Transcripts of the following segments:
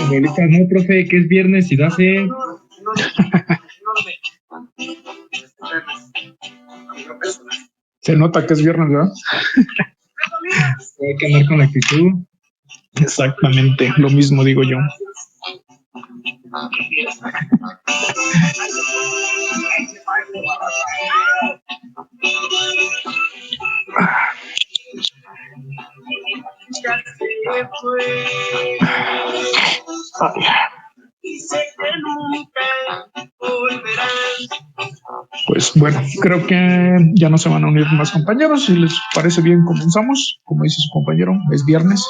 Ahorita no, profe, que es viernes y da sed. Se nota que es viernes, ¿verdad? Hay que andar con actitud. Exactamente, lo mismo digo yo. Pues bueno, creo que ya no se van a unir más compañeros. Si les parece bien, comenzamos. Como dice su compañero, es viernes.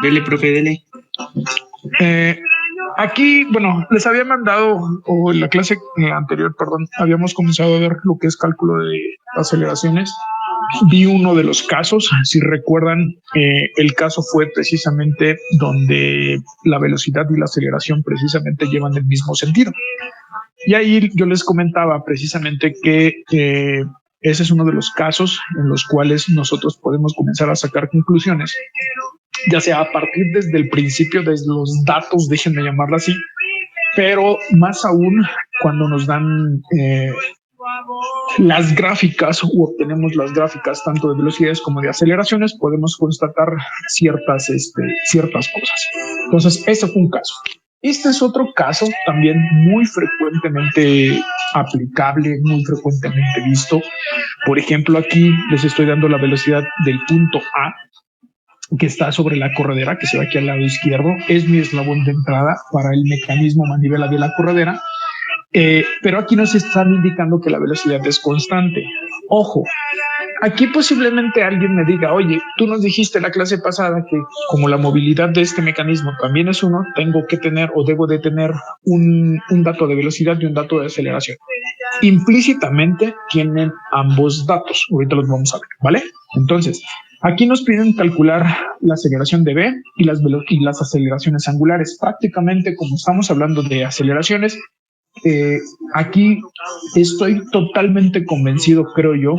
Dele, profe, dele. Aquí, bueno, les había mandado, o en la clase anterior, perdón, habíamos comenzado a ver lo que es cálculo de aceleraciones. Vi uno de los casos, si recuerdan, el caso fue precisamente donde la velocidad y la aceleración precisamente llevan el mismo sentido. Y ahí yo les comentaba precisamente que ese es uno de los casos en los cuales nosotros podemos comenzar a sacar conclusiones, ya sea a partir desde el principio, desde los datos, déjenme llamarlo así, pero más aún cuando nos dan las gráficas o obtenemos las gráficas tanto de velocidades como de aceleraciones, podemos constatar ciertas cosas. Entonces, ese fue un caso. Este es otro caso también muy frecuentemente aplicable, muy frecuentemente visto. Por ejemplo, aquí les estoy dando la velocidad del punto A, que está sobre la corredera, que se ve aquí al lado izquierdo. Es mi eslabón de entrada para el mecanismo manivela de la corredera. Pero aquí nos están indicando que la velocidad es constante. Ojo, aquí posiblemente alguien me diga, oye, tú nos dijiste en la clase pasada que como la movilidad de este mecanismo también es uno, tengo que tener o debo de tener un dato de velocidad y un dato de aceleración. Implícitamente tienen ambos datos. Ahorita los vamos a ver, ¿vale? Entonces, aquí nos piden calcular la aceleración de V y las aceleraciones angulares. Prácticamente, como estamos hablando de aceleraciones, aquí estoy totalmente convencido, creo yo,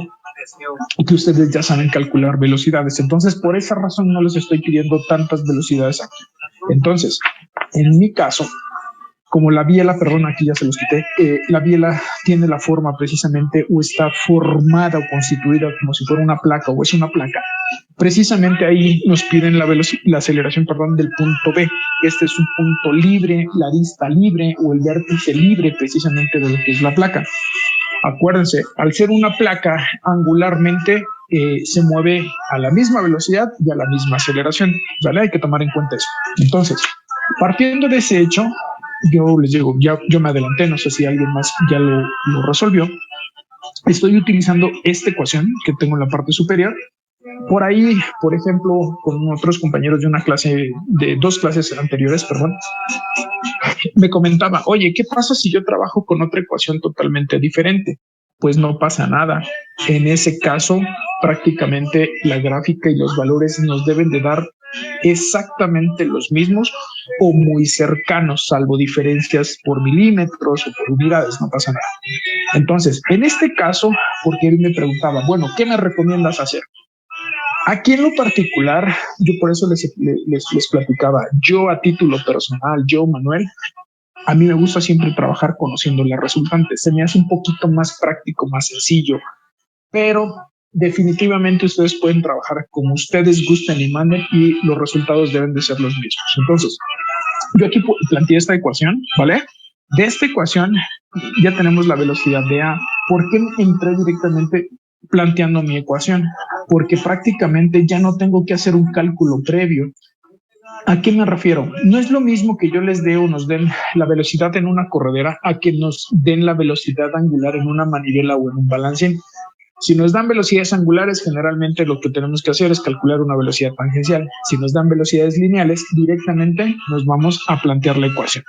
que ustedes ya saben calcular velocidades. Entonces, por esa razón no les estoy pidiendo tantas velocidades aquí. Entonces, en mi caso, como la biela, perdón, aquí ya se los quité, la biela tiene la forma precisamente o está formada o constituida como si fuera una placa o es una placa. Precisamente ahí nos piden la aceleración, perdón, del punto B. Este es un punto libre, la arista libre o el vértice libre precisamente de lo que es la placa. Acuérdense, al ser una placa angularmente se mueve a la misma velocidad y a la misma aceleración, ¿vale? Hay que tomar en cuenta eso. Entonces, partiendo de ese hecho, yo les digo, yo me adelanté, no sé si alguien más ya lo resolvió. Estoy utilizando esta ecuación que tengo en la parte superior. Por ahí, por ejemplo, con otros compañeros de una clase, de dos clases anteriores, perdón, me comentaba, oye, ¿qué pasa si yo trabajo con otra ecuación totalmente diferente? Pues no pasa nada. En ese caso, prácticamente la gráfica y los valores nos deben de dar exactamente los mismos o muy cercanos, salvo diferencias por milímetros o por unidades, no pasa nada. Entonces, en este caso, porque él me preguntaba, bueno, ¿qué me recomiendas hacer? Aquí en lo particular, yo por eso les platicaba, yo a título personal, yo, Manuel, a mí me gusta siempre trabajar conociendo la resultante. Se me hace un poquito más práctico, más sencillo, pero definitivamente ustedes pueden trabajar como ustedes gusten y manden y los resultados deben de ser los mismos. Entonces, yo aquí planteé esta ecuación, ¿vale? De esta ecuación ya tenemos la velocidad de A. ¿Por qué entré directamente planteando mi ecuación? Porque prácticamente ya no tengo que hacer un cálculo previo. ¿A qué me refiero? No es lo mismo que yo les dé o nos den la velocidad en una corredera a que nos den la velocidad angular en una manivela o en un balancín. Si nos dan velocidades angulares, generalmente lo que tenemos que hacer es calcular una velocidad tangencial. Si nos dan velocidades lineales, directamente nos vamos a plantear la ecuación.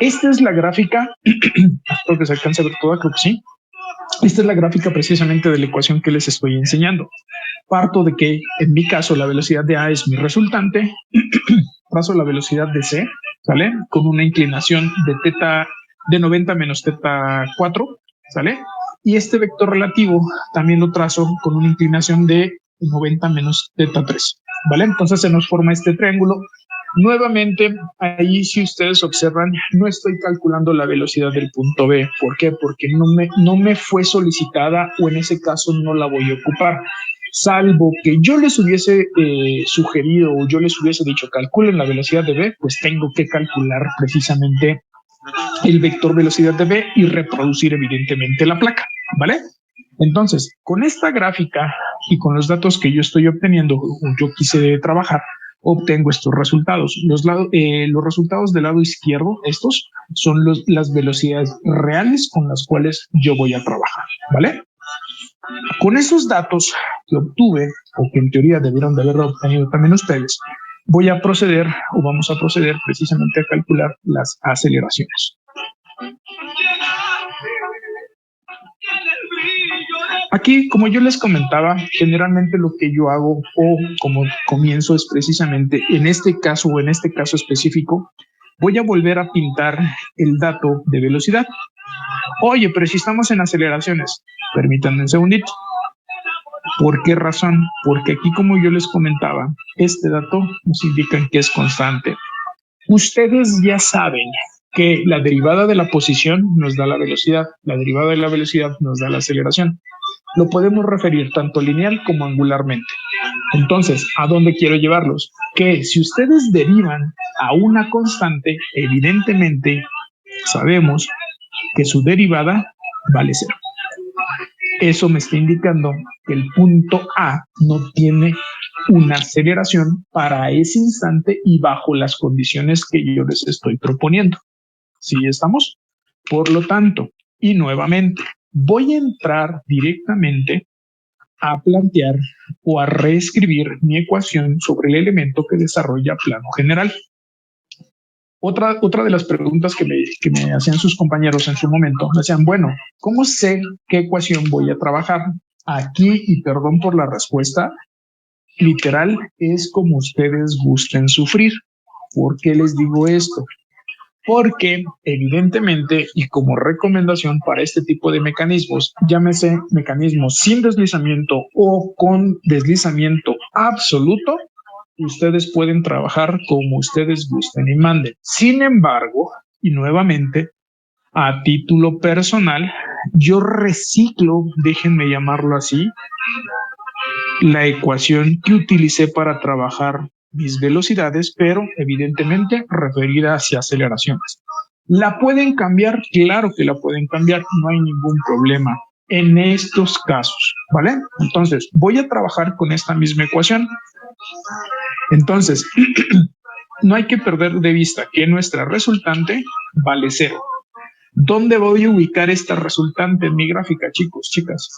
Esta es la gráfica, espero que se alcance a ver toda, creo que sí. Esta es la gráfica precisamente de la ecuación que les estoy enseñando. Parto de que en mi caso la velocidad de A es mi resultante, trazo la velocidad de C, ¿sale? Con una inclinación de teta de 90 menos teta 4, ¿sale? Y este vector relativo también lo trazo con una inclinación de 90 menos teta 3, ¿vale? Entonces se nos forma este triángulo Nuevamente, ahí si ustedes observan, no estoy calculando la velocidad del punto B. ¿Por qué? Porque no me fue solicitada o en ese caso no la voy a ocupar. Salvo que yo les hubiese sugerido o yo les hubiese dicho calculen la velocidad de B, pues tengo que calcular precisamente el vector velocidad de B y reproducir evidentemente la placa, ¿vale? Entonces, con esta gráfica y con los datos que yo estoy obteniendo o yo quise trabajar, obtengo estos resultados. Los resultados del lado izquierdo, estos son las velocidades reales con las cuales yo voy a trabajar, ¿vale? Con esos datos que obtuve, o que en teoría debieron de haber obtenido también ustedes, voy a proceder o vamos a proceder precisamente a calcular las aceleraciones. Aquí, como yo les comentaba, generalmente lo que yo hago o como comienzo es precisamente en este caso o en este caso específico, voy a volver a pintar el dato de velocidad. Oye, pero si estamos en aceleraciones, permítanme un segundito. ¿Por qué razón? Porque aquí, como yo les comentaba, este dato nos indica que es constante. Ustedes ya saben que la derivada de la posición nos da la velocidad, la derivada de la velocidad nos da la aceleración. Lo podemos referir tanto lineal como angularmente. Entonces, ¿a dónde quiero llevarlos? Que si ustedes derivan a una constante, evidentemente sabemos que su derivada vale cero. Eso me está indicando que el punto A no tiene una aceleración para ese instante y bajo las condiciones que yo les estoy proponiendo. ¿Sí estamos? Por lo tanto, y nuevamente, voy a entrar directamente a plantear o a reescribir mi ecuación sobre el elemento que desarrolla plano general. Otra de las preguntas que me hacían sus compañeros en su momento, me decían, bueno, ¿cómo sé qué ecuación voy a trabajar? Aquí, y perdón por la respuesta, literal, es como ustedes gusten sufrir. ¿Por qué les digo esto? Porque evidentemente y como recomendación para este tipo de mecanismos, llámese mecanismos sin deslizamiento o con deslizamiento absoluto, ustedes pueden trabajar como ustedes gusten y manden. Sin embargo, y nuevamente, a título personal, yo reciclo, déjenme llamarlo así, la ecuación que utilicé para trabajar mis velocidades, pero evidentemente referida hacia aceleraciones. ¿La pueden cambiar? Claro que la pueden cambiar, no hay ningún problema en estos casos, ¿vale? Entonces, voy a trabajar con esta misma ecuación. Entonces, no hay que perder de vista que nuestra resultante vale cero. ¿Dónde voy a ubicar esta resultante en mi gráfica, chicos, chicas?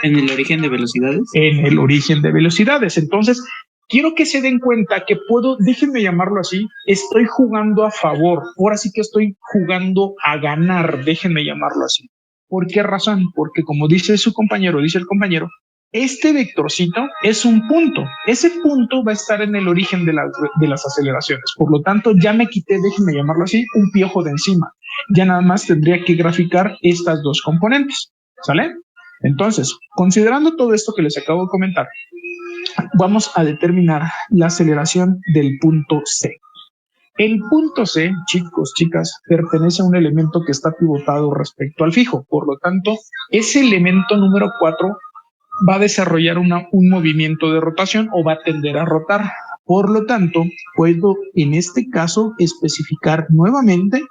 ¿En el origen de velocidades? En el origen de velocidades. Entonces, quiero que se den cuenta que puedo, déjenme llamarlo así, estoy jugando a favor. Ahora sí que estoy jugando a ganar, déjenme llamarlo así. ¿Por qué razón? Porque como dice su compañero, dice el compañero, este vectorcito es un punto. Ese punto va a estar en el origen de las aceleraciones. Por lo tanto, ya me quité, déjenme llamarlo así, un piojo de encima. Ya nada más tendría que graficar estas dos componentes. ¿Sale? Entonces, considerando todo esto que les acabo de comentar, vamos a determinar la aceleración del punto C. El punto C, chicos, chicas, pertenece a un elemento que está pivotado respecto al fijo. Por lo tanto, ese elemento número 4 va a desarrollar un movimiento de rotación o va a tender a rotar. Por lo tanto, puedo en este caso especificar nuevamente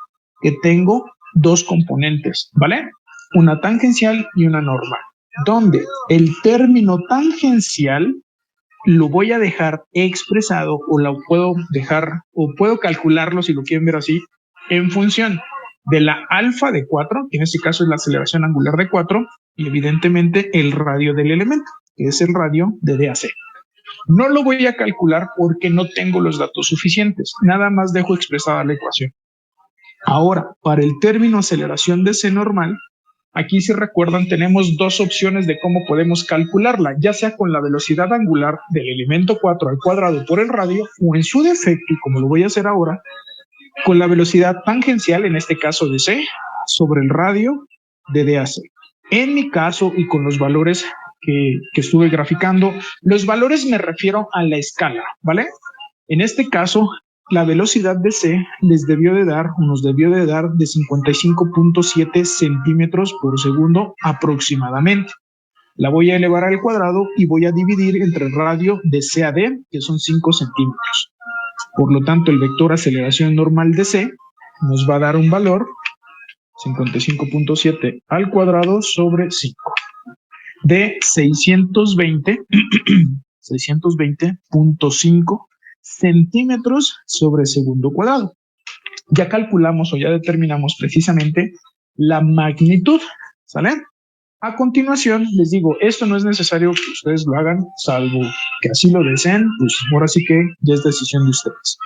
que tengo dos componentes, ¿vale? Una tangencial y una normal, donde el término tangencial lo voy a dejar expresado o lo puedo dejar o puedo calcularlo si lo quieren ver así en función de la alfa de 4, que en este caso es la aceleración angular de 4, y evidentemente el radio del elemento, que es el radio de DAC. No lo voy a calcular porque no tengo los datos suficientes, nada más dejo expresada la ecuación. Ahora, para el término aceleración de C normal, aquí si recuerdan tenemos dos opciones de cómo podemos calcularla, ya sea con la velocidad angular del elemento 4 al cuadrado por el radio o en su defecto, y como lo voy a hacer ahora, con la velocidad tangencial, en este caso de C, sobre el radio de DAC. En mi caso y con los valores que estuve graficando, los valores me refiero a la escala, ¿vale? En este caso, la velocidad de C nos debió de dar de 55.7 centímetros por segundo aproximadamente. La voy a elevar al cuadrado y voy a dividir entre el radio de C a D, que son 5 centímetros. Por lo tanto, el vector aceleración normal de C nos va a dar un valor 55.7 al cuadrado sobre 5 de 620.5 centímetros sobre segundo cuadrado. Ya calculamos o ya determinamos precisamente la magnitud, ¿sale? A continuación, les digo, esto no es necesario que ustedes lo hagan, salvo que así lo deseen, pues ahora sí que ya es decisión de ustedes.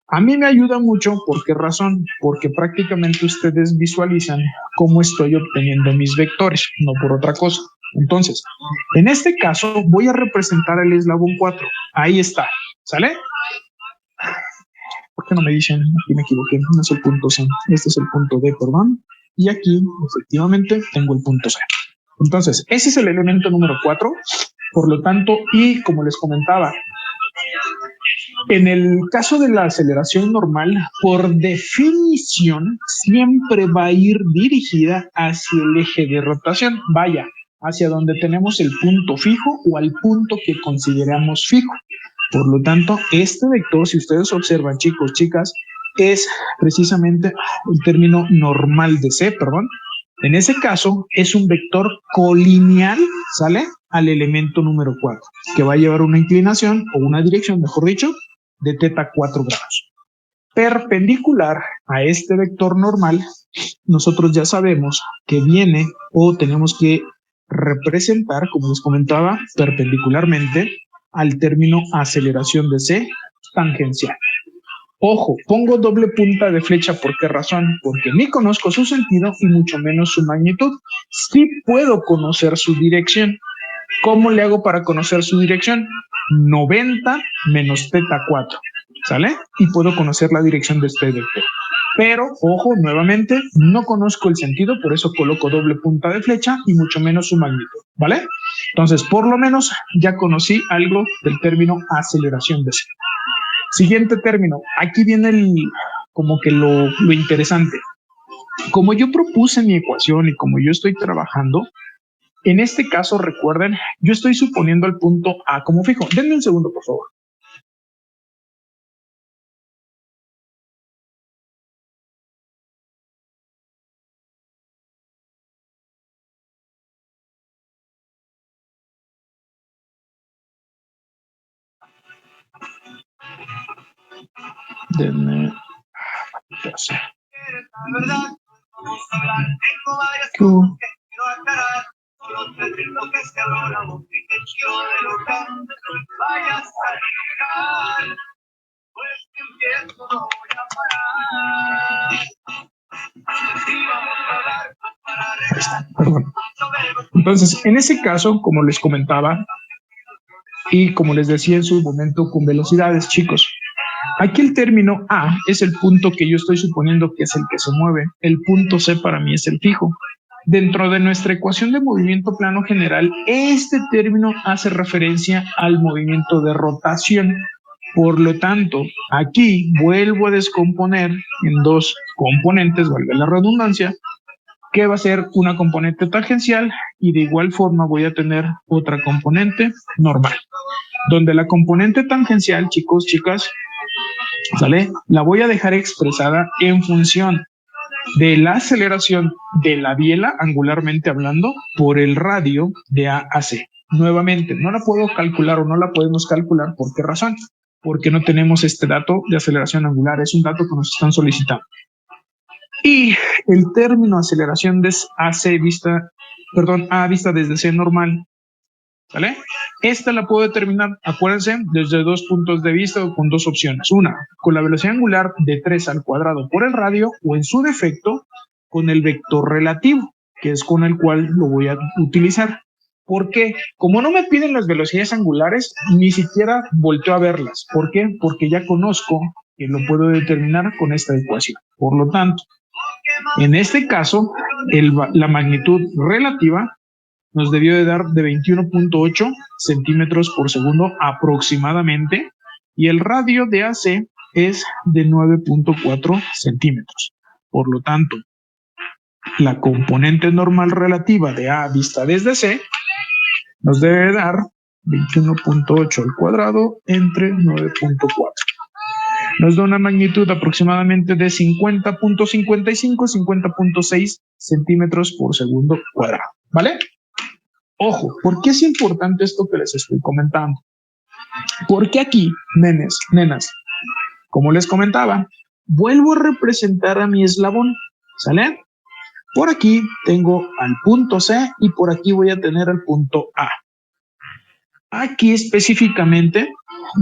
A mí me ayuda mucho, ¿por qué razón? Porque prácticamente ustedes visualizan cómo estoy obteniendo mis vectores, no por otra cosa. Entonces, en este caso, voy a representar el eslabón 4. Ahí está, ¿sale? ¿Por qué no me dicen? Aquí me equivoqué, no es el punto C, este es el punto D, perdón. Y aquí, efectivamente, tengo el punto C. Entonces, ese es el elemento número 4. Por lo tanto, y como les comentaba, en el caso de la aceleración normal, por definición, siempre va a ir dirigida hacia el eje de rotación. Vaya, hacia donde tenemos el punto fijo o al punto que consideramos fijo. Por lo tanto, este vector, si ustedes observan, chicos, chicas, es precisamente el término normal de C, perdón. En ese caso, es un vector colineal, ¿sale? Al elemento número 4, que va a llevar una inclinación o una dirección, mejor dicho, de θ 4 grados. Perpendicular a este vector normal, nosotros ya sabemos que viene o tenemos que representar, como les comentaba, perpendicularmente al término aceleración de C tangencial. Ojo, pongo doble punta de flecha. ¿Por qué razón? Porque ni conozco su sentido y mucho menos su magnitud. Sí puedo conocer su dirección. ¿Cómo le hago para conocer su dirección? 90 menos θ 4, ¿sale? Y puedo conocer la dirección de este vector. Pero, ojo, nuevamente, no conozco el sentido, por eso coloco doble punta de flecha y mucho menos su magnitud, ¿vale? Entonces, por lo menos ya conocí algo del término aceleración de C. Siguiente término, aquí viene como que lo interesante. Como yo propuse mi ecuación y como yo estoy trabajando, en este caso, recuerden, yo estoy suponiendo el punto A como fijo. Denme un segundo, por favor. Denme... Perdón. Entonces, en ese caso, como les comentaba y como les decía en su momento con velocidades, chicos, aquí el término A es el punto que yo estoy suponiendo que es el que se mueve. El punto C para mí es el fijo. Dentro de nuestra ecuación de movimiento plano general, este término hace referencia al movimiento de rotación. Por lo tanto, aquí vuelvo a descomponer en dos componentes, valga la redundancia, que va a ser una componente tangencial y de igual forma voy a tener otra componente normal. Donde la componente tangencial, chicos, chicas, ¿sale? La voy a dejar expresada en función de la aceleración de la biela, angularmente hablando, por el radio de A a C. Nuevamente, no la puedo calcular o no la podemos calcular. ¿Por qué razón? Porque no tenemos este dato de aceleración angular. Es un dato que nos están solicitando. Y el término aceleración de A vista desde C normal, ¿vale? Esta la puedo determinar, acuérdense, desde dos puntos de vista o con dos opciones. Una, con la velocidad angular de 3 al cuadrado por el radio, o en su defecto, con el vector relativo, que es con el cual lo voy a utilizar. ¿Por qué? Como no me piden las velocidades angulares, ni siquiera volteo a verlas. ¿Por qué? Porque ya conozco que lo puedo determinar con esta ecuación. Por lo tanto, en este caso, la magnitud relativa nos debió de dar de 21.8 centímetros por segundo aproximadamente, y el radio de AC es de 9.4 centímetros. Por lo tanto, la componente normal relativa de A vista desde C nos debe dar 21.8 al cuadrado entre 9.4. Nos da una magnitud aproximadamente de 50.55, 50.6 centímetros por segundo cuadrado, ¿vale? Ojo, ¿por qué es importante esto que les estoy comentando? Porque aquí, nenas, como les comentaba, vuelvo a representar a mi eslabón, ¿sale? Por aquí tengo al punto C y por aquí voy a tener el punto A. Aquí específicamente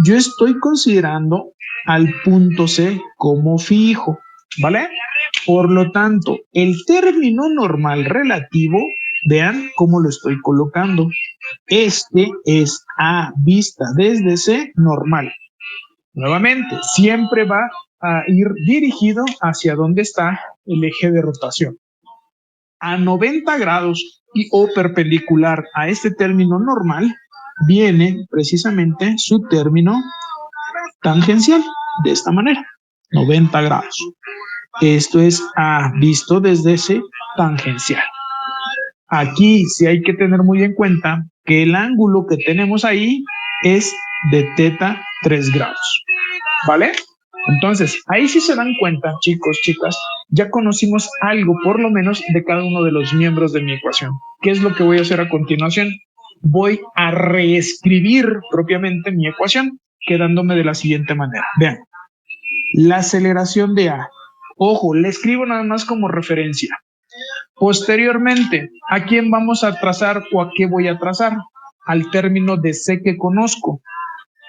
yo estoy considerando al punto C como fijo, ¿vale? Por lo tanto, el término normal relativo, vean cómo lo estoy colocando. Este es A vista desde C normal. Nuevamente, siempre va a ir dirigido hacia donde está el eje de rotación. A 90 grados o perpendicular a este término normal, viene precisamente su término tangencial, de esta manera, 90 grados. Esto es A visto desde ese tangencial. Aquí sí hay que tener muy en cuenta que el ángulo que tenemos ahí es de θ 3 grados, ¿vale? Entonces, ahí sí se dan cuenta, chicos, chicas, ya conocimos algo por lo menos de cada uno de los miembros de mi ecuación. ¿Qué es lo que voy a hacer a continuación? Voy a reescribir propiamente mi ecuación, quedándome de la siguiente manera. Vean, la aceleración de A. Ojo, le escribo nada más como referencia. Posteriormente, ¿a quién vamos a trazar o a qué voy a trazar? Al término de C que conozco.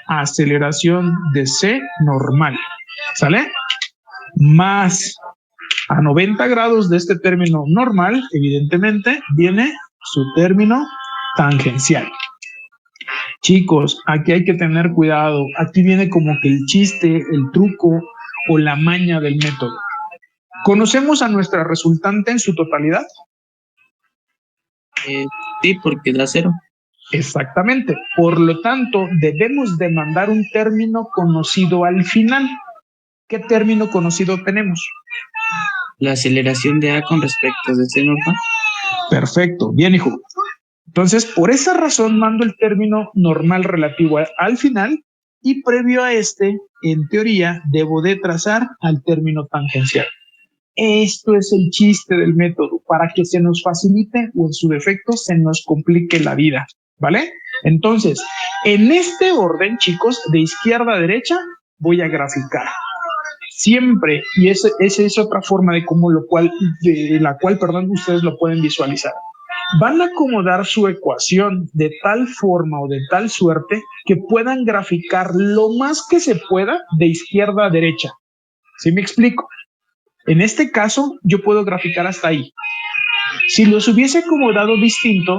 Aceleración de C normal. ¿Sale? Más a 90 grados de este término normal, evidentemente, viene su término tangencial. Chicos, aquí hay que tener cuidado. Aquí viene como que el chiste, el truco o la maña del método. ¿Conocemos a nuestra resultante en su totalidad? Sí, porque da 0. Exactamente. Por lo tanto, debemos de mandar un término conocido al final. ¿Qué término conocido tenemos? La aceleración de A con respecto de C normal. Perfecto. Bien, hijo. Entonces, por esa razón mando el término normal relativo al final y previo a este, en teoría, debo de trazar al término tangencial. Esto es el chiste del método, para que se nos facilite o en su defecto se nos complique la vida, ¿vale? Entonces, en este orden, chicos, de izquierda a derecha, voy a graficar. Siempre, y esa es otra forma de la cual, ustedes lo pueden visualizar. Van a acomodar su ecuación de tal forma o de tal suerte que puedan graficar lo más que se pueda de izquierda a derecha. ¿Sí me explico? En este caso, yo puedo graficar hasta ahí. Si los hubiese acomodado distinto,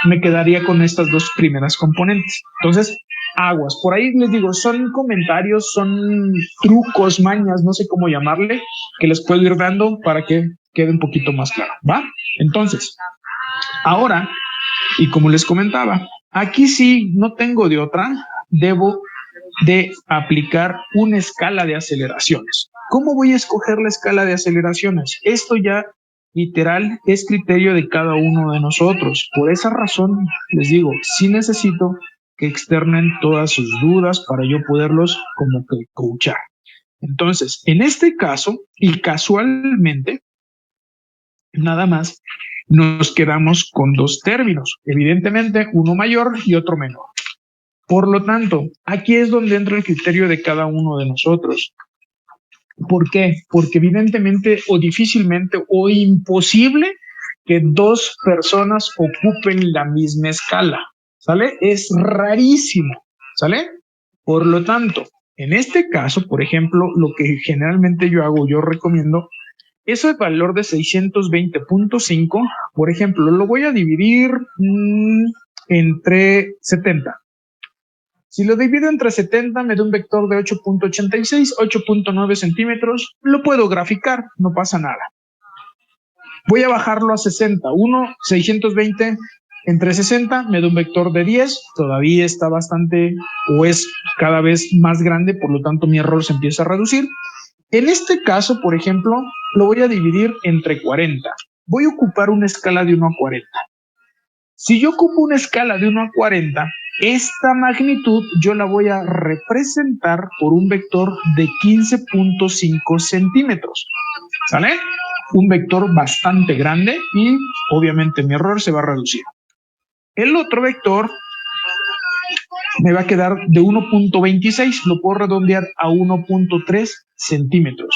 me quedaría con estas dos primeras componentes. Entonces, aguas. Por ahí les digo, son comentarios, son trucos, mañas, no sé cómo llamarle, que les puedo ir dando para que quede un poquito más claro, ¿va? Entonces, ahora, y como les comentaba, aquí sí no tengo de otra, debo de aplicar una escala de aceleraciones. ¿Cómo voy a escoger la escala de aceleraciones? Esto ya literal es criterio de cada uno de nosotros. Por esa razón les digo, sí necesito que externen todas sus dudas para yo poderlos como que coachar. Entonces, en este caso, y casualmente, nada más nos quedamos con dos términos, evidentemente uno mayor y otro menor. Por lo tanto, aquí es donde entra el criterio de cada uno de nosotros. ¿Por qué? Porque evidentemente o difícilmente o imposible que dos personas ocupen la misma escala, ¿sale? Es rarísimo, ¿sale? Por lo tanto, en este caso, por ejemplo, lo que generalmente yo recomiendo, ese valor de 620.5, por ejemplo, lo voy a dividir entre 70. Si lo divido entre 70, me da un vector de 8.86, 8.9 centímetros. Lo puedo graficar, no pasa nada. Voy a bajarlo a 60. 620 Entre 60 me da un vector de 10, todavía está bastante o es cada vez más grande, por lo tanto mi error se empieza a reducir. En este caso, por ejemplo, lo voy a dividir entre 40. Voy a ocupar una escala de 1 a 40. Si yo ocupo una escala de 1 a 40, esta magnitud yo la voy a representar por un vector de 15.5 centímetros. ¿Sale? Un vector bastante grande y obviamente mi error se va a reducir. El otro vector me va a quedar de 1.26, lo puedo redondear a 1.3 centímetros.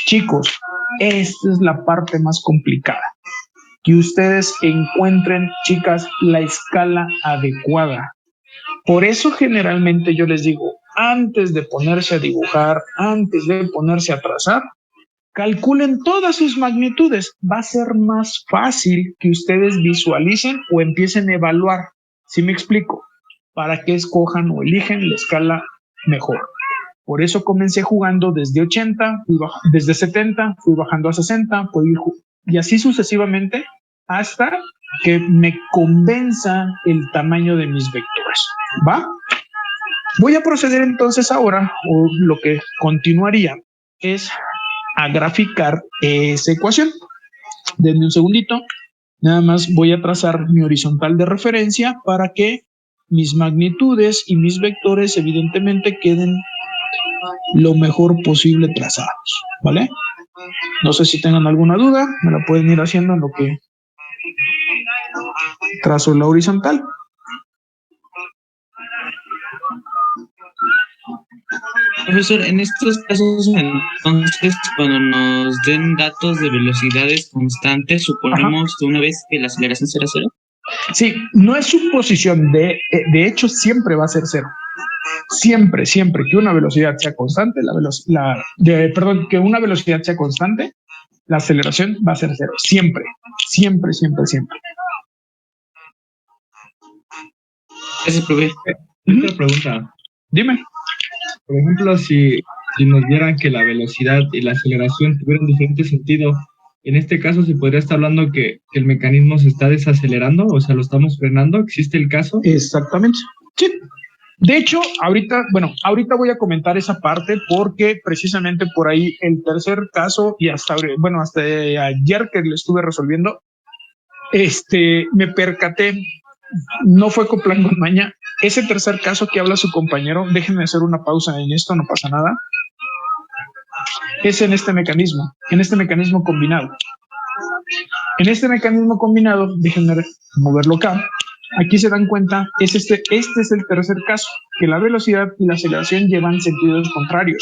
Chicos, esta es la parte más complicada. Que ustedes encuentren, chicas, la escala adecuada. Por eso generalmente yo les digo, antes de ponerse a dibujar, antes de ponerse a trazar, calculen todas sus magnitudes. Va a ser más fácil que ustedes visualicen o empiecen a evaluar. ¿Sí me explico? Para que escojan o eligen la escala mejor. Por eso comencé jugando desde 80, desde 70, fui bajando a 60, y así sucesivamente hasta que me convenza el tamaño de mis vectores. ¿Va? Voy a proceder entonces ahora, o lo que continuaría es a graficar esa ecuación. Denme un segundito. Nada más voy a trazar mi horizontal de referencia para que mis magnitudes y mis vectores evidentemente queden lo mejor posible trazados, ¿vale? No sé si tengan alguna duda, me la pueden ir haciendo en lo que trazo la horizontal. Profesor, en estos casos, entonces, cuando nos den datos de velocidades constantes, suponemos de una vez que la aceleración será cero. Sí, no es suposición, de hecho siempre va a ser cero. Siempre que una velocidad sea constante, que una velocidad sea constante, la aceleración va a ser cero. Siempre. Ese profe. Otra pregunta. Dime. Por ejemplo, si nos dieran que la velocidad y la aceleración tuvieran diferente sentido, en este caso se podría estar hablando que el mecanismo se está desacelerando, o sea, lo estamos frenando. ¿Existe el caso? Exactamente. Sí. De hecho, ahorita voy a comentar esa parte porque precisamente por ahí el tercer caso y hasta ayer que lo estuve resolviendo, me percaté, no fue con plan con maña, ese tercer caso que habla su compañero, déjenme hacer una pausa en esto, no pasa nada, es en este mecanismo combinado. En este mecanismo combinado, déjenme moverlo acá. Aquí se dan cuenta, este es el tercer caso, que la velocidad y la aceleración llevan sentidos contrarios.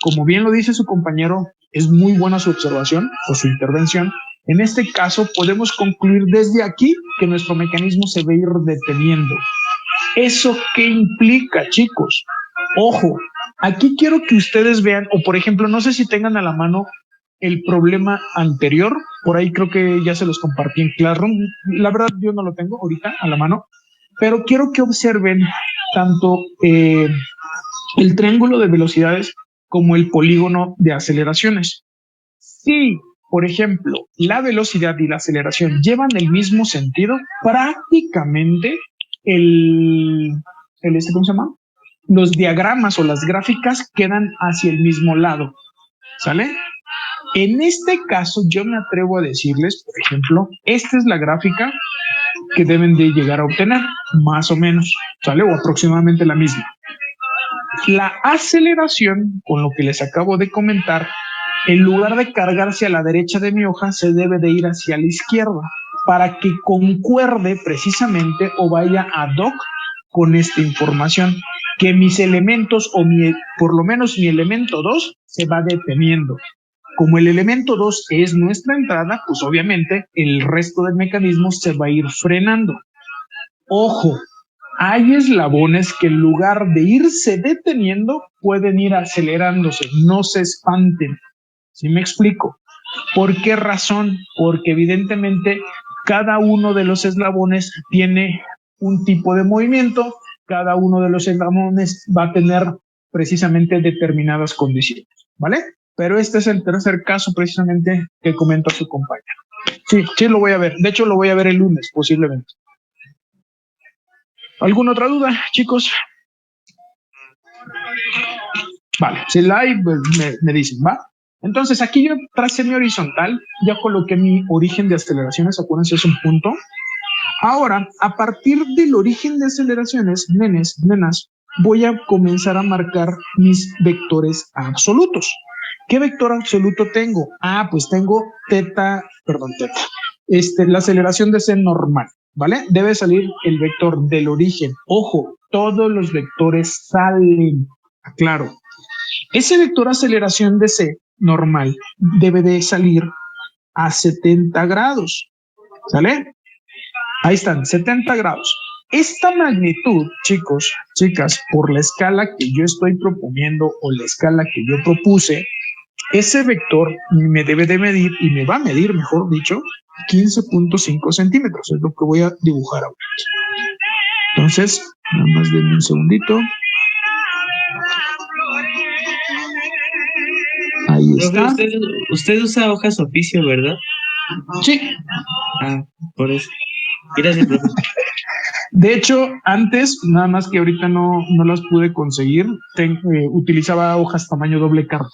Como bien lo dice su compañero, es muy buena su observación o su intervención. En este caso, podemos concluir desde aquí que nuestro mecanismo se va a ir deteniendo. ¿Eso qué implica, chicos? Ojo, aquí quiero que ustedes vean, o por ejemplo, no sé si tengan a la mano el problema anterior, por ahí creo que ya se los compartí en Classroom. La verdad yo no lo tengo ahorita a la mano, pero quiero que observen tanto el triángulo de velocidades como el polígono de aceleraciones. Si, por ejemplo, la velocidad y la aceleración llevan el mismo sentido, prácticamente ¿cómo se llama? Los diagramas o las gráficas quedan hacia el mismo lado, ¿sale? En este caso, yo me atrevo a decirles, por ejemplo, esta es la gráfica que deben de llegar a obtener, más o menos, ¿sale? O aproximadamente la misma. La aceleración, con lo que les acabo de comentar, en lugar de cargarse a la derecha de mi hoja, se debe de ir hacia la izquierda para que concuerde precisamente o vaya ad hoc con esta información, que mis elementos o por lo menos mi elemento 2 se va deteniendo. Como el elemento 2 es nuestra entrada, pues obviamente el resto del mecanismo se va a ir frenando. Ojo, hay eslabones que en lugar de irse deteniendo, pueden ir acelerándose. No se espanten. ¿Sí me explico? ¿Por qué razón? Porque evidentemente cada uno de los eslabones tiene un tipo de movimiento, cada uno de los eslabones va a tener precisamente determinadas condiciones, ¿vale? Pero este es el tercer caso precisamente que comentó su compañero. Sí, lo voy a ver. De hecho, lo voy a ver el lunes, posiblemente. ¿Alguna otra duda, chicos? Vale, si la hay, pues me dicen, ¿va? Entonces, aquí yo tracé mi horizontal, ya coloqué mi origen de aceleraciones, acuérdense, es un punto. Ahora, a partir del origen de aceleraciones, nenas, voy a comenzar a marcar mis vectores absolutos. ¿Qué vector absoluto tengo? Ah, pues tengo teta, la aceleración de C normal, ¿vale? Debe salir el vector del origen. Ojo, todos los vectores salen, aclaro. Ese vector aceleración de C normal debe de salir a 70 grados, ¿sale? Ahí están, 70 grados. Esta magnitud, chicos, chicas, por la escala que yo estoy proponiendo o la escala que yo propuse, ese vector me debe de medir y me va a medir, mejor dicho, 15.5 centímetros. Es lo que voy a dibujar ahora. Entonces, nada más denme un segundito. Ahí está. Usted usa hojas oficio, ¿verdad? Sí. Ah, por eso. Gracias, profe. De hecho, antes, nada más que ahorita no las pude conseguir, utilizaba hojas tamaño doble carta.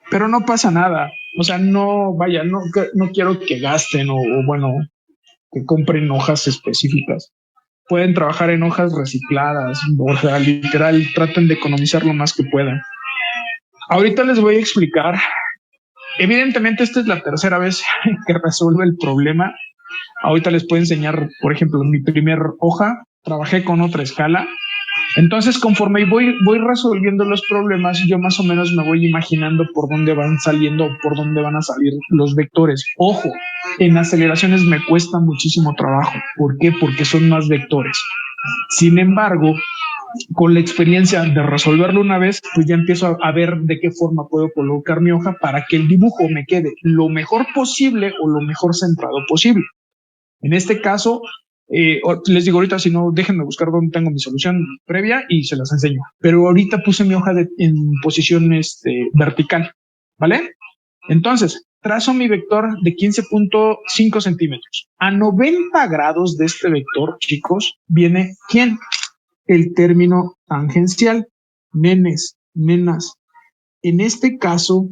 Pero no pasa nada. O sea, no, vaya, no quiero que gasten o bueno, que compren hojas específicas. Pueden trabajar en hojas recicladas, o sea, literal, traten de economizar lo más que puedan. Ahorita les voy a explicar. Evidentemente, esta es la tercera vez que resuelvo el problema. Ahorita les puedo enseñar, por ejemplo, mi primer hoja, trabajé con otra escala. Entonces, conforme voy resolviendo los problemas, yo más o menos me voy imaginando por dónde van saliendo, por dónde van a salir los vectores. Ojo, en aceleraciones me cuesta muchísimo trabajo. ¿Por qué? Porque son más vectores. Sin embargo, con la experiencia de resolverlo una vez, pues ya empiezo a ver de qué forma puedo colocar mi hoja para que el dibujo me quede lo mejor posible o lo mejor centrado posible. En este caso, les digo ahorita, si no, déjenme buscar dónde tengo mi solución previa y se las enseño. Pero ahorita puse mi hoja en posición vertical, ¿vale? Entonces, trazo mi vector de 15.5 centímetros. A 90 grados de este vector, chicos, viene ¿quién? El término tangencial. Nenes, nenas. En este caso,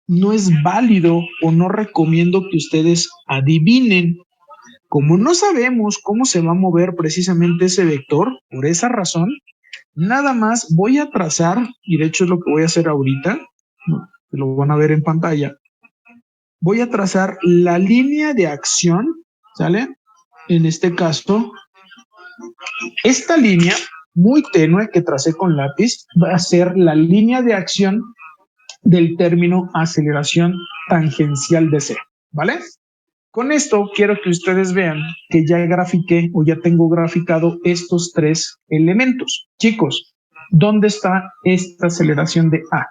no es válido o no recomiendo que ustedes adivinen. Como no sabemos cómo se va a mover precisamente ese vector, por esa razón, nada más voy a trazar, y de hecho es lo que voy a hacer ahorita, lo van a ver en pantalla, voy a trazar la línea de acción, ¿sale? En este caso, esta línea muy tenue que tracé con lápiz va a ser la línea de acción del término aceleración tangencial de C, ¿vale? Con esto quiero que ustedes vean que ya grafiqué o ya tengo graficado estos tres elementos. Chicos, ¿dónde está esta aceleración de A?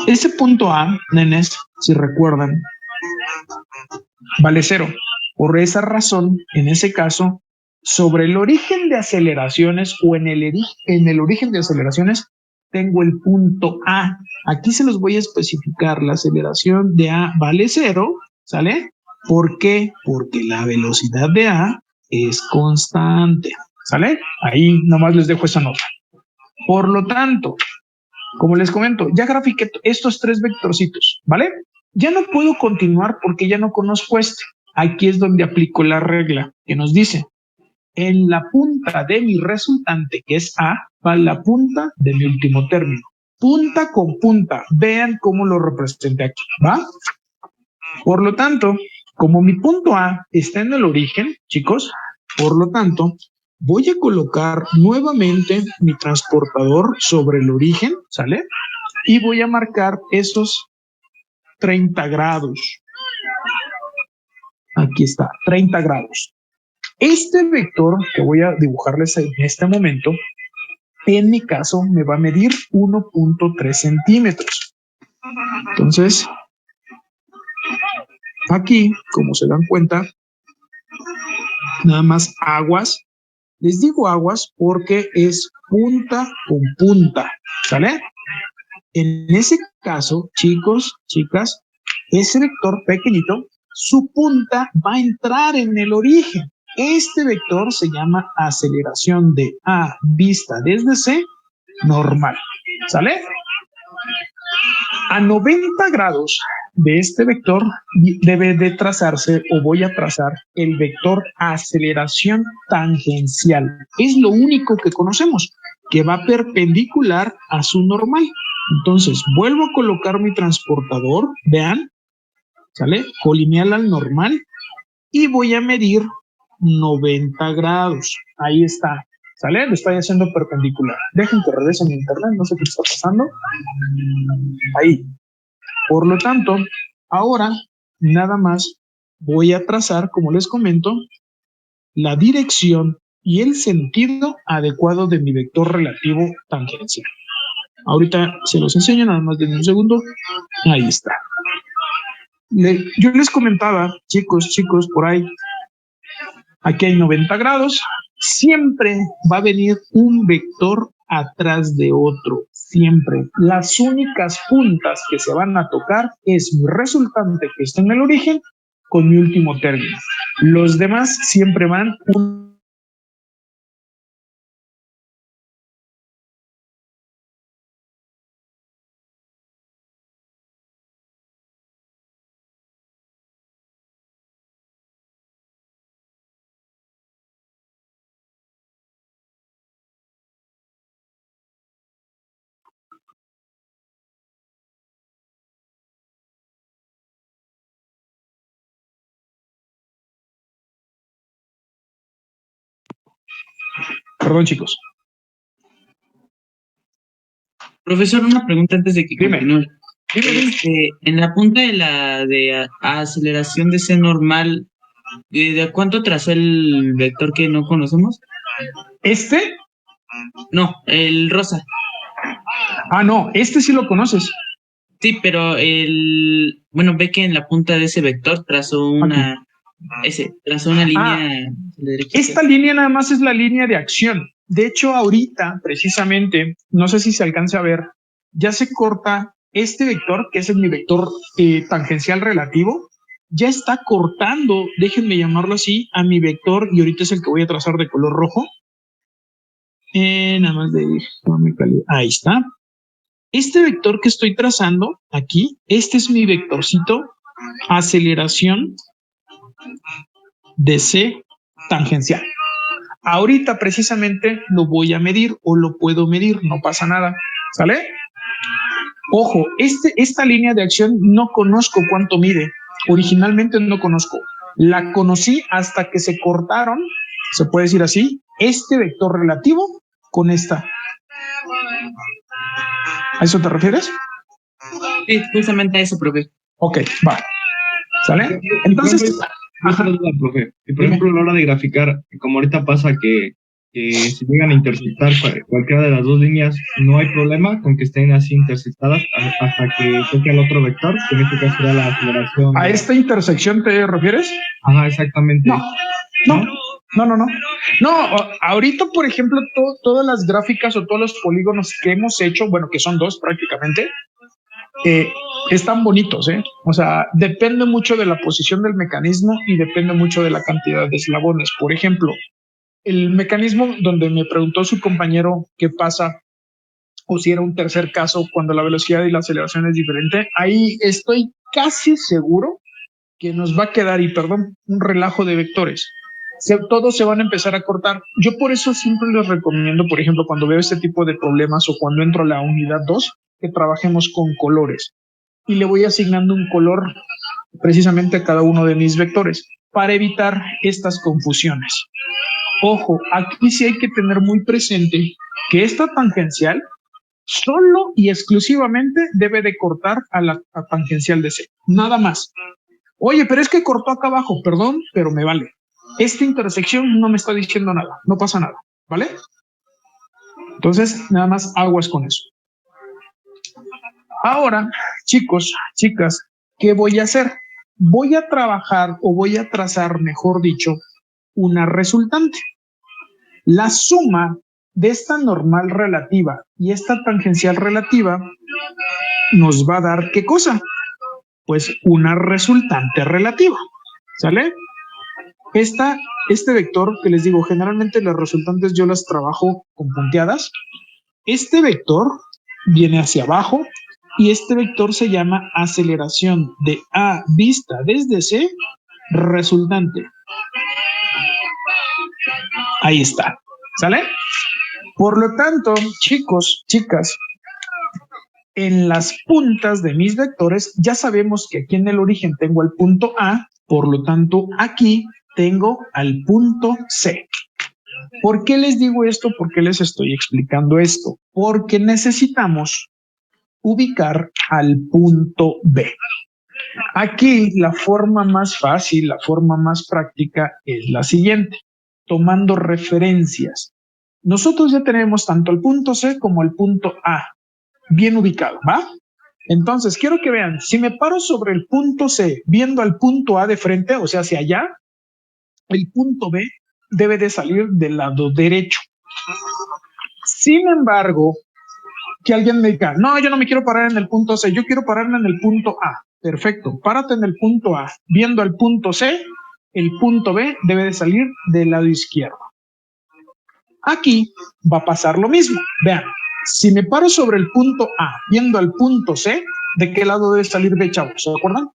Ese punto A, nenes, si recuerdan, vale 0. Por esa razón, en ese caso, sobre el origen de aceleraciones o en el origen de aceleraciones, tengo el punto A. Aquí se los voy a especificar. La aceleración de A vale 0, ¿sale? ¿Por qué? Porque la velocidad de A es constante, ¿sale? Ahí nomás les dejo esa nota. Por lo tanto, como les comento, ya grafiqué estos tres vectorcitos, ¿vale? Ya no puedo continuar porque ya no conozco este. Aquí es donde aplico la regla que nos dice, en la punta de mi resultante, que es A, va la punta de mi último término. Punta con punta. Vean cómo lo representé aquí, ¿va? Por lo tanto, como mi punto A está en el origen, chicos, por lo tanto, voy a colocar nuevamente mi transportador sobre el origen, ¿sale? Y voy a marcar esos 30 grados. Aquí está, 30 grados. Este vector que voy a dibujarles en este momento, en mi caso, me va a medir 1.3 centímetros. Entonces, aquí, como se dan cuenta, nada más aguas. Les digo aguas porque es punta con punta, ¿sale? En ese caso, chicos, chicas, ese vector pequeñito, su punta va a entrar en el origen. Este vector se llama aceleración de A vista desde C normal. ¿Sale? A 90 grados de este vector debe de trazarse o voy a trazar el vector aceleración tangencial. Es lo único que conocemos, que va perpendicular a su normal. Entonces, vuelvo a colocar mi transportador, vean, ¿sale? Colineal al normal y voy a medir 90 grados. Ahí está, ¿sale? Lo estoy haciendo perpendicular. Dejen que regrese mi internet, no sé qué está pasando. Ahí. Por lo tanto, ahora nada más voy a trazar, como les comento, la dirección y el sentido adecuado de mi vector relativo tangencial. Ahorita se los enseño, nada más de un segundo. Ahí está. Yo les comentaba, chicos, por ahí, aquí hay 90 grados. Siempre va a venir un vector atrás de otro. Siempre. Las únicas puntas que se van a tocar es mi resultante que está en el origen con mi último término. Los demás siempre van un... Perdón, chicos. Profesor, una pregunta antes de que Dime. continúe. Dime. En la punta de la de aceleración de C normal, ¿de cuánto trazó el vector que no conocemos? ¿Este? No, el rosa. Ah, no, este sí lo conoces. Sí, pero bueno, ve que en la punta de ese vector trazó una línea a la derecha. Esta línea nada más es la línea de acción. De hecho, ahorita, precisamente, no sé si se alcanza a ver, ya se corta este vector, que es mi vector tangencial relativo, ya está cortando, déjenme llamarlo así, a mi vector, y ahorita es el que voy a trazar de color rojo. Nada más de ahí está. Este vector que estoy trazando aquí, este es mi vectorcito aceleración de C tangencial. Ahorita precisamente lo voy a medir o lo puedo medir, no pasa nada, ¿sale? Ojo, esta línea de acción no conozco cuánto mide, originalmente no conozco. La conocí hasta que se cortaron, se puede decir así, este vector relativo con esta. ¿A eso te refieres? Sí, justamente a eso, profe. Ok, va. ¿Sale? Entonces... Otra duda, profe. Y por ejemplo, a la hora de graficar, como ahorita pasa que si llegan a intersectar cualquiera de las dos líneas, no hay problema con que estén así intersectadas hasta que toque al otro vector, que en este caso será la aceleración. ¿A esta intersección te refieres? Ajá, exactamente. No, ahorita, por ejemplo, todas las gráficas o todos los polígonos que hemos hecho, bueno, que son dos prácticamente, están bonitos, ¿eh? O sea, depende mucho de la posición del mecanismo y depende mucho de la cantidad de eslabones. Por ejemplo, el mecanismo donde me preguntó su compañero qué pasa o si era un tercer caso cuando la velocidad y la aceleración es diferente, ahí estoy casi seguro que nos va a quedar, y perdón, un relajo de vectores. Todos se van a empezar a cortar. Yo por eso siempre les recomiendo, por ejemplo, cuando veo este tipo de problemas o cuando entro a la unidad 2, que trabajemos con colores. Y le voy asignando un color precisamente a cada uno de mis vectores para evitar estas confusiones. Ojo, aquí sí hay que tener muy presente que esta tangencial solo y exclusivamente debe de cortar a la tangencial de C. Nada más. Oye, pero es que cortó acá abajo, perdón, pero me vale. Esta intersección no me está diciendo nada, no pasa nada, ¿vale? Entonces, nada más aguas con eso. Ahora, chicos, chicas, ¿qué voy a hacer? Voy a trabajar o voy a trazar, mejor dicho, una resultante. La suma de esta normal relativa y esta tangencial relativa nos va a dar ¿qué cosa? Pues una resultante relativa, ¿sale? Este vector que les digo, generalmente las resultantes yo las trabajo con punteadas. Este vector viene hacia abajo y este vector se llama aceleración de A vista desde C resultante. Ahí está, ¿sale? Por lo tanto, chicos, chicas, en las puntas de mis vectores ya sabemos que aquí en el origen tengo el punto A, por lo tanto aquí tengo al punto C. ¿Por qué les digo esto? ¿Por qué les estoy explicando esto? Porque necesitamos ubicar al punto B. Aquí la forma más fácil, la forma más práctica es la siguiente, tomando referencias. Nosotros ya tenemos tanto el punto C como el punto A bien ubicado, ¿va? Entonces, quiero que vean, si me paro sobre el punto C viendo al punto A de frente, o sea, hacia allá, el punto B debe de salir del lado derecho. Sin embargo, que alguien me diga, no, yo no me quiero parar en el punto C, yo quiero pararme en el punto A. Perfecto, párate en el punto A. Viendo al punto C, el punto B debe de salir del lado izquierdo. Aquí va a pasar lo mismo. Vean, si me paro sobre el punto A, viendo al punto C, ¿de qué lado debe salir B, chavos? ¿Se acuerdan?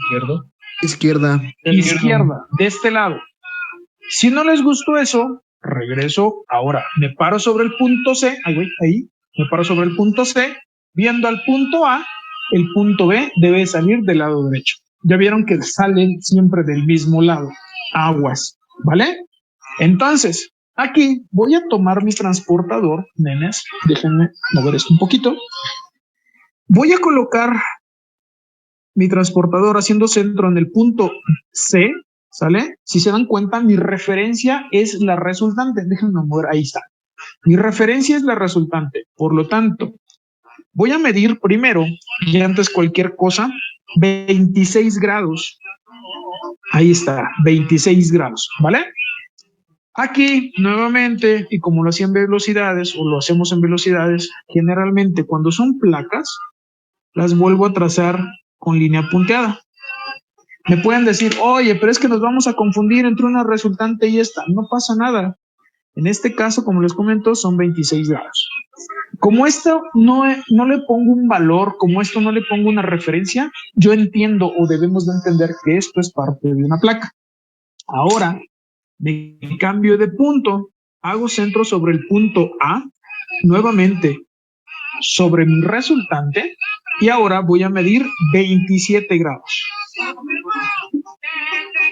¿Izquierdo? Izquierda. Izquierda, de este lado. Si no les gustó eso, regreso. Ahora, me paro sobre el punto C, ahí, me paro sobre el punto C, viendo al punto A, el punto B debe salir del lado derecho. Ya vieron que salen siempre del mismo lado. Aguas, ¿vale? Entonces, aquí voy a tomar mi transportador, nenes, déjenme mover esto un poquito. Voy a colocar mi transportador haciendo centro en el punto C, ¿sale? Si se dan cuenta, mi referencia es la resultante. Déjenme mover, ahí está. Mi referencia es la resultante. Por lo tanto, voy a medir primero, y antes cualquier cosa, 26 grados. Ahí está, 26 grados, ¿vale? Aquí, nuevamente, y como lo hacía en velocidades, o lo hacemos en velocidades, generalmente cuando son placas, las vuelvo a trazar con línea punteada. Me pueden decir, oye, pero es que nos vamos a confundir entre una resultante y esta. No pasa nada. En este caso, como les comento, son 26 grados. Como esto no le pongo un valor, como esto no le pongo una referencia, yo entiendo o debemos de entender que esto es parte de una placa. Ahora, me cambio de punto, hago centro sobre el punto A, nuevamente sobre mi resultante, y ahora voy a medir 27 grados.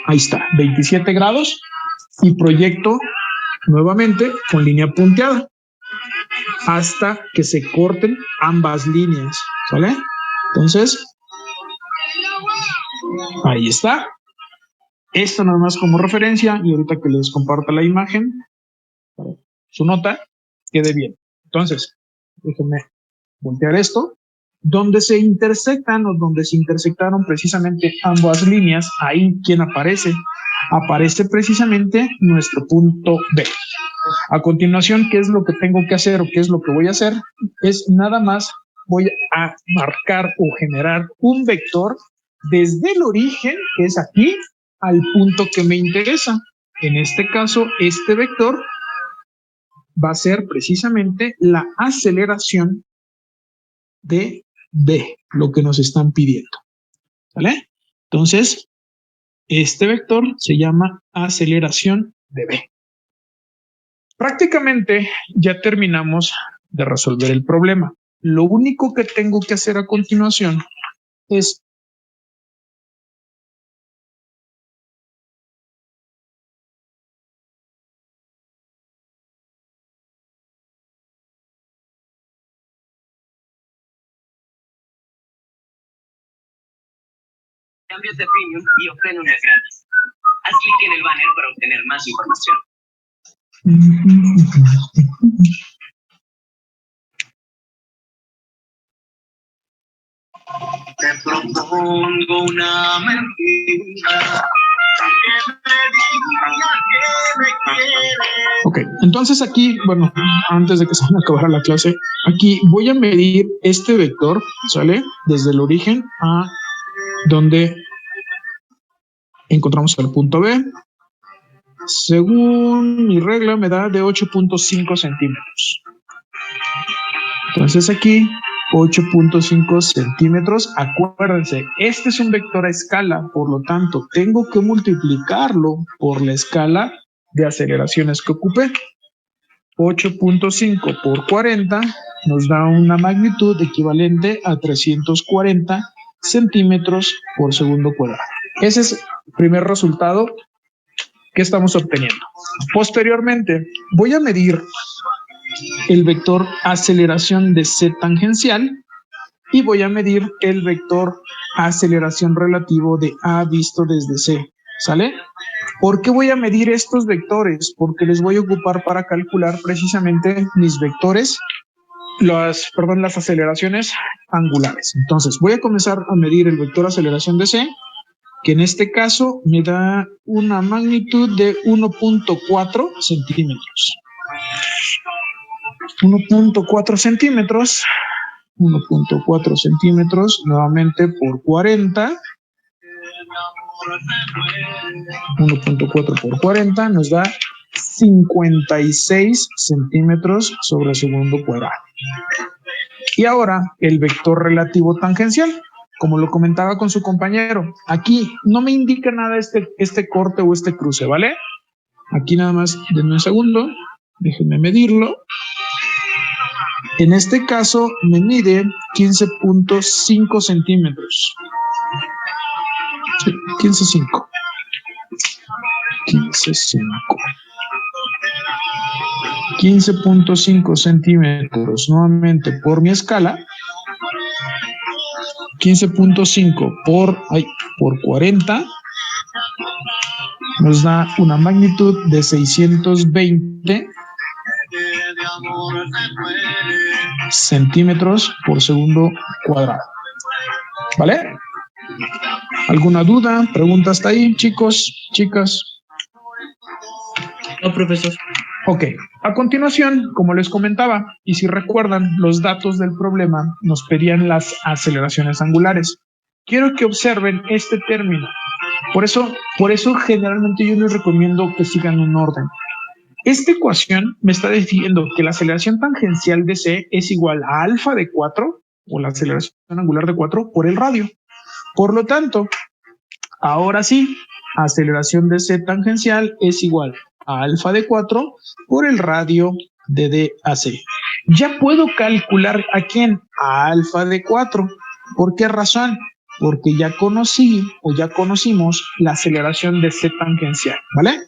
Ahí está, 27 grados, y proyecto nuevamente con línea punteada hasta que se corten ambas líneas, ¿sale? Entonces, ahí está. Esto nada más como referencia, y ahorita que les comparta la imagen, su nota, quede bien. Entonces, déjenme voltear esto. Donde se intersectan o donde se intersectaron precisamente ambas líneas, ahí ¿quién aparece? Aparece precisamente nuestro punto B. A continuación, ¿qué es lo que tengo que hacer o qué es lo que voy a hacer? Es nada más voy a marcar o generar un vector desde el origen, que es aquí, al punto que me interesa. En este caso, este vector va a ser precisamente la aceleración de B, lo que nos están pidiendo. ¿Vale? Entonces, este vector se llama aceleración de B. Prácticamente ya terminamos de resolver el problema. Lo único que tengo que hacer a continuación es cambios de premium y obtén un mes gratis. Haz clic en el banner para obtener más información. Te propongo una mentira Ok, entonces aquí, bueno, antes de que se me acabara la clase, aquí voy a medir este vector, ¿sale? Desde el origen a donde encontramos el punto B. Según mi regla, me da de 8.5 centímetros. Entonces aquí, 8.5 centímetros. Acuérdense, este es un vector a escala, por lo tanto, tengo que multiplicarlo por la escala de aceleraciones que ocupé. 8.5 por 40 nos da una magnitud equivalente a 340 centímetros por segundo cuadrado. Ese es el primer resultado que estamos obteniendo. Posteriormente, voy a medir el vector aceleración de C tangencial y voy a medir el vector aceleración relativo de A visto desde C. ¿Sale? ¿Por qué voy a medir estos vectores? Porque les voy a ocupar para calcular precisamente mis vectores, las aceleraciones angulares. Entonces, voy a comenzar a medir el vector aceleración de C, que en este caso me da una magnitud de 1.4 centímetros. 1.4 centímetros, 1.4 centímetros, nuevamente por 40. 1.4 por 40 nos da 56 centímetros sobre segundo cuadrado. Y ahora el vector relativo tangencial, como lo comentaba con su compañero, aquí no me indica nada este corte o este cruce, ¿vale? Aquí nada más, denme un segundo, déjenme medirlo. En este caso me mide 15.5 centímetros. Sí, 15.5. 15.5 centímetros nuevamente por mi escala. 15.5 por 40 nos da una magnitud de 620 centímetros por segundo cuadrado. ¿Vale? ¿Alguna duda? ¿Pregunta hasta ahí, chicos, chicas? No, profesor. Ok, a continuación, como les comentaba, y si recuerdan, los datos del problema nos pedían las aceleraciones angulares. Quiero que observen este término. Por eso generalmente yo les recomiendo que sigan un orden. Esta ecuación me está diciendo que la aceleración tangencial de C es igual a alfa de 4, o la aceleración angular de 4, por el radio. Por lo tanto, ahora sí, aceleración de C tangencial es igual a alfa de 4 por el radio de D a C. Ya puedo calcular a quién, a alfa de 4. ¿Por qué razón? Porque ya conocimos la aceleración de C tangencial, ¿vale?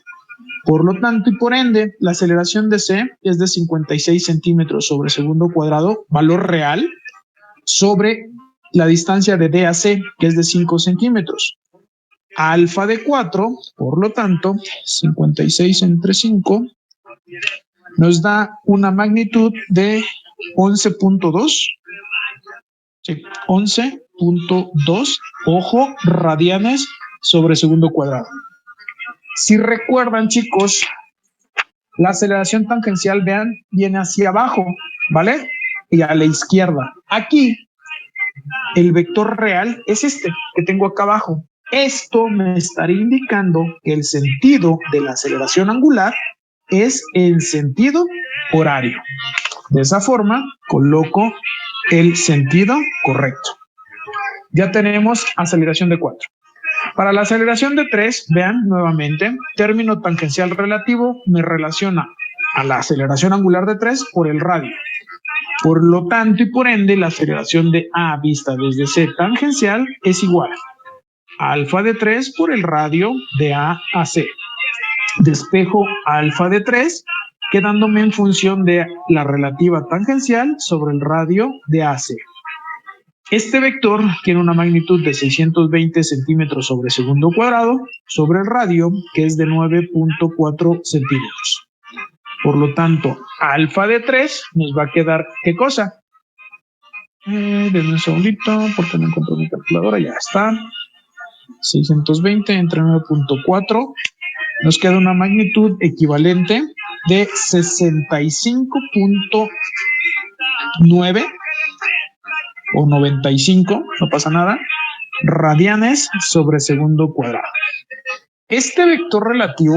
Por lo tanto y por ende, la aceleración de C es de 56 centímetros sobre segundo cuadrado, valor real, sobre la distancia de D a C, que es de 5 centímetros. Alfa de 4, por lo tanto, 56 entre 5, nos da una magnitud de 11.2. Sí, 11.2, ojo, radianes sobre segundo cuadrado. Si recuerdan, chicos, la aceleración tangencial, vean, viene hacia abajo, ¿vale? Y a la izquierda. Aquí, el vector real es este que tengo acá abajo. Esto me estaría indicando que el sentido de la aceleración angular es en sentido horario. De esa forma, coloco el sentido correcto. Ya tenemos aceleración de 4. Para la aceleración de 3, vean nuevamente, término tangencial relativo me relaciona a la aceleración angular de 3 por el radio. Por lo tanto y por ende, la aceleración de A vista desde C tangencial es igual a alfa de 3 por el radio de A a C. Despejo alfa de 3, quedándome en función de la relativa tangencial sobre el radio de AC. Este vector tiene una magnitud de 620 centímetros sobre segundo cuadrado sobre el radio, que es de 9.4 centímetros. Por lo tanto, alfa de 3 nos va a quedar, ¿qué cosa? Denme un segundito porque no encuentro mi calculadora, ya está. 620 entre 9.4 nos queda una magnitud equivalente de 65.9 o 95, no pasa nada, radianes sobre segundo cuadrado. Este vector relativo,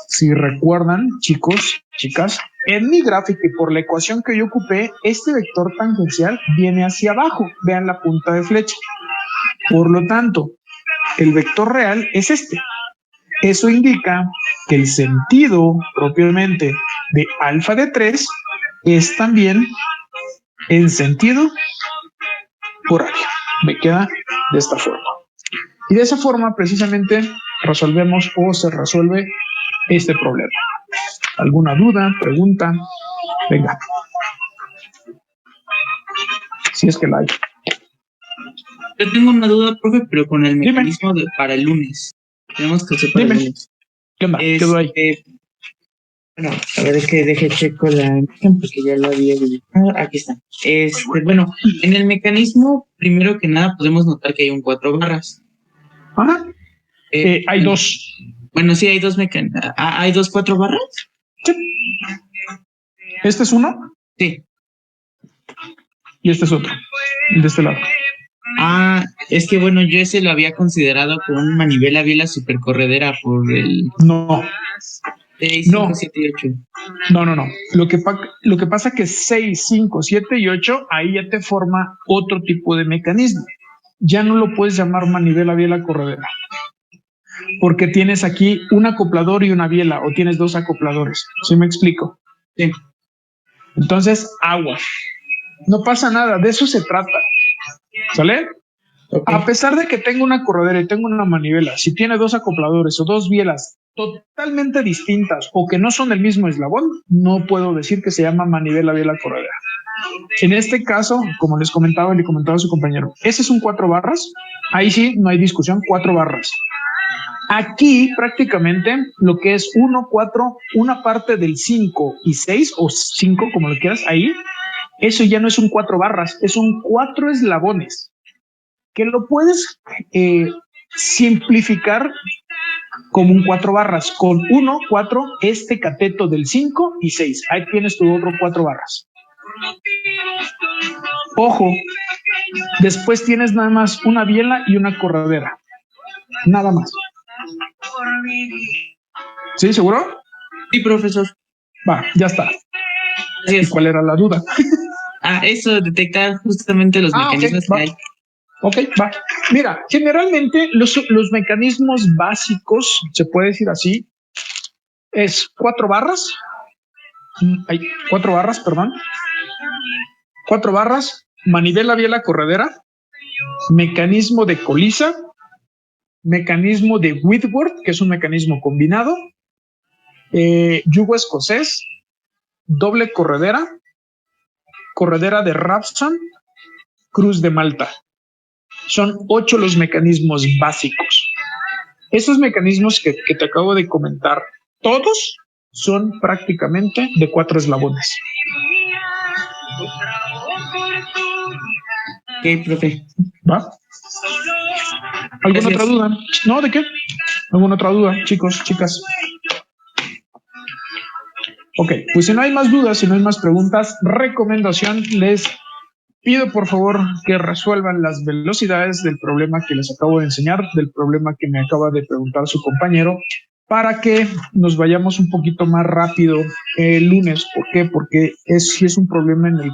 si recuerdan, chicos, chicas, en mi gráfica y por la ecuación que yo ocupé, este vector tangencial viene hacia abajo. Vean la punta de flecha. Por lo tanto, el vector real es este. Eso indica que el sentido propiamente de alfa de 3 es también en sentido horario. Me queda de esta forma. Y de esa forma precisamente resolvemos o se resuelve este problema. ¿Alguna duda, pregunta? Venga. Si es que la hay. Yo tengo una duda, profe, pero con el Dime. mecanismo para el lunes. Tenemos que hacer para el Dime. lunes. ¿Qué onda? ¿Qué duda hay? Bueno, a ver, es que deje checo la imagen porque ya la había dibujado. Aquí está. Bueno, en el mecanismo, primero que nada, podemos notar que hay un 4 barras. Ajá. Hay dos. Bueno, sí, hay dos mecanismos. ¿Hay dos 4 barras? Sí. Este es uno Sí. y este es otro. El de este lado. Es que bueno, yo ese lo había considerado con una manivela biela supercorredera por el No. 6, No. 5, 7 y 8. No. Lo que pasa que 6, 5, 7 y 8, ahí ya te forma otro tipo de mecanismo. Ya no lo puedes llamar manivela biela corredera. Porque tienes aquí un acoplador y una biela, o tienes dos acopladores. ¿Sí me explico? Sí. Entonces, agua. No pasa nada, de eso se trata. ¿Sale? Okay. A pesar de que tengo una corredera y tengo una manivela, si tiene dos acopladores o dos bielas totalmente distintas o que no son del mismo eslabón, no puedo decir que se llama manivela biela corredera. En este caso, como les comentaba y le comentaba a su compañero, ese es un 4 barras. Ahí sí, no hay discusión, 4 barras. Aquí prácticamente lo que es 1, 4, una parte del 5 y 6 o 5, como lo quieras, ahí, eso ya no es un 4 barras, es un 4 eslabones, que lo puedes simplificar como un 4 barras, con 1, 4, este cateto del 5 y 6. Ahí tienes tu otro 4 barras. Ojo, después tienes nada más una biela y una corredera. Nada más. ¿Sí, seguro? Sí, profesor. Va, ya está. ¿Y cuál era la duda? Eso, detectar justamente los mecanismos que hay. Ok, va. Mira, generalmente los mecanismos básicos, se puede decir así, es 4 barras. 4 barras, perdón. 4 barras, manivela biela corredera, mecanismo de colisa, mecanismo de Whitworth, que es un mecanismo combinado, yugo escocés, doble corredera, corredera de Rapson, cruz de Malta. Son 8 los mecanismos básicos. Esos mecanismos que te acabo de comentar, todos son prácticamente de 4 eslabones. Ok, profe. ¿Va? ¿Alguna otra duda? ¿No? ¿De qué? ¿Alguna otra duda, chicos, chicas? Ok, pues si no hay más dudas, si no hay más preguntas, recomendación, les pido por favor que resuelvan las velocidades del problema que les acabo de enseñar, del problema que me acaba de preguntar su compañero, para que nos vayamos un poquito más rápido el lunes. ¿Por qué? Porque si es un problema en el